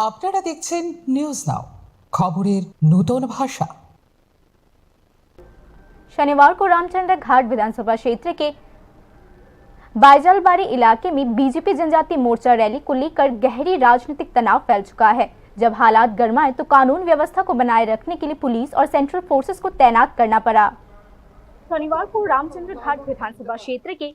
আপনারা দেখছেন news now, খবরের নতুন ভাষা। शनिवार को रामचंद्र घाट विधानसभा क्षेत्र के बाइजलबाड़ी इलाके में बीजेपी जनजाति मोर्चा रैली को लेकर गहरी राजनीतिक तनाव फैल चुका है। जब हालात गर्माए तो कानून व्यवस्था को बनाए रखने के लिए पुलिस और सेंट्रल फोर्सेस को तैनात करना पड़ा। शनिवार को रामचंद्र घाट विधानसभा क्षेत्र के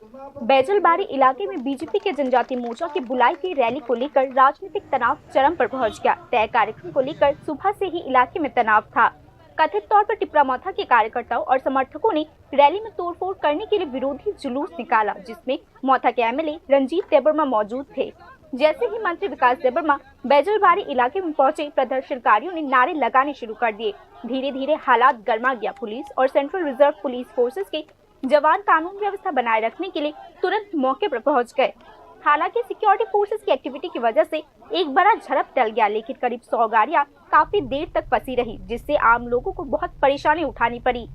बैजलबाड़ी इलाके में बीजेपी के जनजाति मोर्चा की बुलाई गई रैली को लेकर राजनीतिक तनाव चरम पर पहुंच गया। तय कार्यक्रम को लेकर सुबह से ही इलाके में तनाव था। कथित तौर पर टिपरा मौथा के कार्यकर्ताओं और समर्थकों ने रैली में तोड़फोड़ करने के लिए विरोधी जुलूस निकाला, जिसमें मौथा के एमएलए रंजीत देबर्मा मौजूद थे। जैसे ही मंत्री विकास देबर्मा बैजलबाड़ी इलाके में पहुंचे, प्रदर्शनकारियों ने नारे लगाने शुरू कर दिए। धीरे धीरे हालात गर्मा गया। पुलिस और सेंट्रल रिजर्व पुलिस फोर्सेस के जवान कानून व्यवस्था बनाए रखने के लिए तुरंत मौके पर पहुंच गए। हालांकि सिक्योरिटी फोर्सेस की एक्टिविटी की वजह से एक बड़ा झड़प टल गया, लेकिन करीब 100 गाड़ियां काफी देर तक फंसी रही, जिससे आम लोगों को बहुत परेशानी उठानी पड़ी।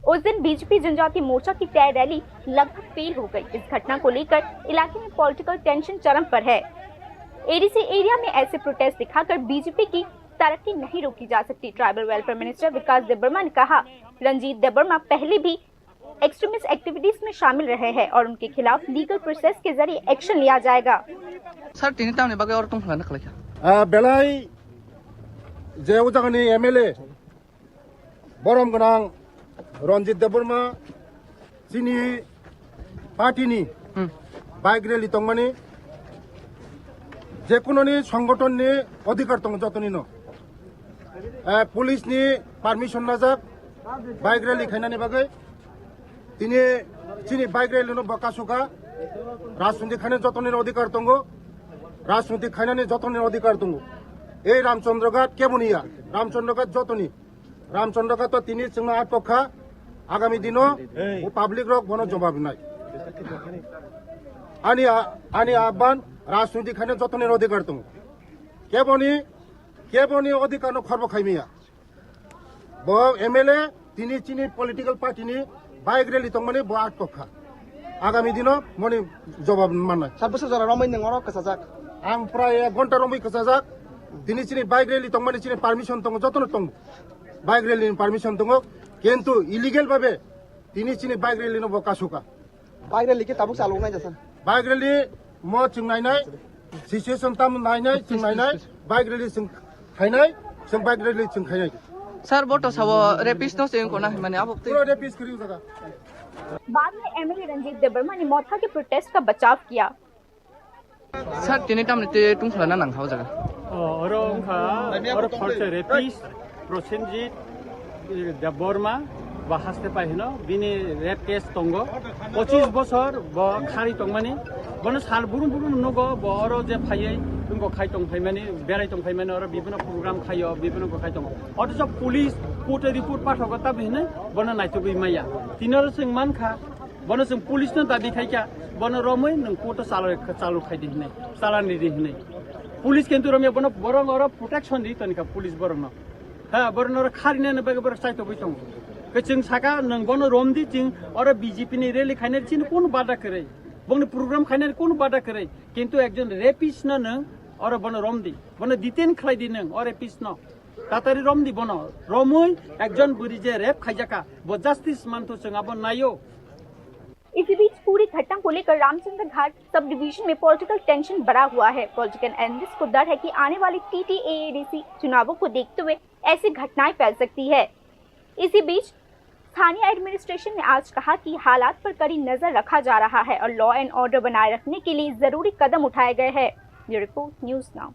उस दिन बीजेपी जनजाति मोर्चा की तय रैली लगभग फेल हो गई। इस घटना को लेकर इलाके में पॉलिटिकल टेंशन चरम पर है। एडीसी एरिया में ऐसे प्रोटेस्ट दिखाकर बीजेपी की तरक्की नहीं रोकी जा सकती। ट्राइबल वेलफेयर मिनिस्टर विकास देबर्मा ने कहा, रंजीत देबर्मा पहले भी एक्सट्रीमिस्ट एक्टिविटीज में शामिल रहे हैं और उनके खिलाफ लीगल प्रोसेस के जरिए एक्शन लिया जाएगा। सर तीन टाइम बागे और तुम फलाना खलेगा बेलाई जे उजागनी एमएलए बरम गनां रंजीत देबर्मा जिनि पार्टीनि बाइक रैली तंगमानि जेकुनोनि संगठननि अधिकार दं जतनि न पुलिसनि पारमिशन नाजाक बाइक रैली खायनानि बागै तिनि चिनि बाइक रैली न बकासुका राजनीति खाने जतनि अधिकार दं राजनीति खायनानि जतनि अधिकार दं ए रामचंद्रघाट केबनिया रामचंद्रघाट जतनि रामचंद्रघाट तिनि जोंना आटका आगामी दिनो पाब्लिक रक बनो जवाब नाय आनि आह्वान राजनीति खाने जतनि अधिकार दं केबनि अधिकार न खर्ब खायमिया ब एमएलए तिनि चिनि पॉलिटिकल पार्टीनि बाइक रैली तंगमानि ब आटका आगामी दिनो मनि जवाब माननाय साबसे जरा रमै नंगरो कसाजाक आं प्राय 1 घंटा रमै कसाजाक दिनै चिनि बाइक रैली तंगमानि चिनि पारमिशन दं जतन दं बाइक रैली पारमिशन दं किन्तु इलिगेल भाबे दिनै चिनि बाइक रैली न बकासुका बाइक रैली के ताबुक चालुनाय जासन बाइक रैली म चिंनायनाय सिचुएशन ताम नायनाय चिंनायनाय बाइक रैली जों खायनाय जों बाइक रैली जों खायनाय सर बोटो सावो रेपिस नो सेन कोना माने अब पूरा रेपिस करियो जगह। बाद में एमएलए रंजीत देबर्मा ने मौथा के प्रोटेस्ट का बचाव किया। सर तीन टाइम ने तुम फलाना नंखाव जगह और फर्स्ट रेपिस प्रसेनजीत देबर्मा बाहासते पाहिनो बिनि रेप केस तंगो 25 बছর ब खारि तंगमानि बन साल बुरुन बुरुन नगो बरो जे फायै तुमको खाइ तंग फायमानि बेराय तंग फायमानि और विभिन्न प्रोग्राम खायो विभिन्न को खाइ तंग अथच पुलिस कोर्ट रिपोर्ट पाठकता बिने बन नाइतो बिमाया तिनर जों मानखा बन जों पुलिस न दाबि खायका बन रमै नों कोर्ट चालु खाइ दिने सालानि दिने पुलिस केन्तु रमे बन बरं और प्रोटेक्शन दि तनिका पुलिस बरं हा बरं और खारिने न बेगे बर साइतो बैतंग जों साका नों बन रोमदि जों और बीजेपी नि रैली खायने चिन कोन बाधा करे बन प्रोग्राम खायने कोन बाधा करे किन्तु एकजन रेपिस न नों और बन रोमदि बन डिटेन खालायदि नों और रेपिस न तातारि रोमदि बन रोमै एकजन बुरि जे रेप खायजाका ब जस्टिस मानतो जों अब नायो। इसी बीच पूरी घटना को लेकर रामचंद्र घाट सब डिवीजन में पॉलिटिकल टेंशन बढ़ा हुआ है। पॉलिटिकल एनालिस्ट को डर है कि आने वाली टीटीएडीसी चुनावों को देखते हुए ऐसी घटनाएं फैल सकती है। इसी बीच स्थानीय एडमिनिस्ट्रेशन ने आज कहा कि हालात पर कड़ी नजर रखा जा रहा है और लॉ एंड ऑर्डर बनाए रखने के लिए जरूरी कदम उठाए गए हैं। ये रिपोर्ट न्यूज नाउ।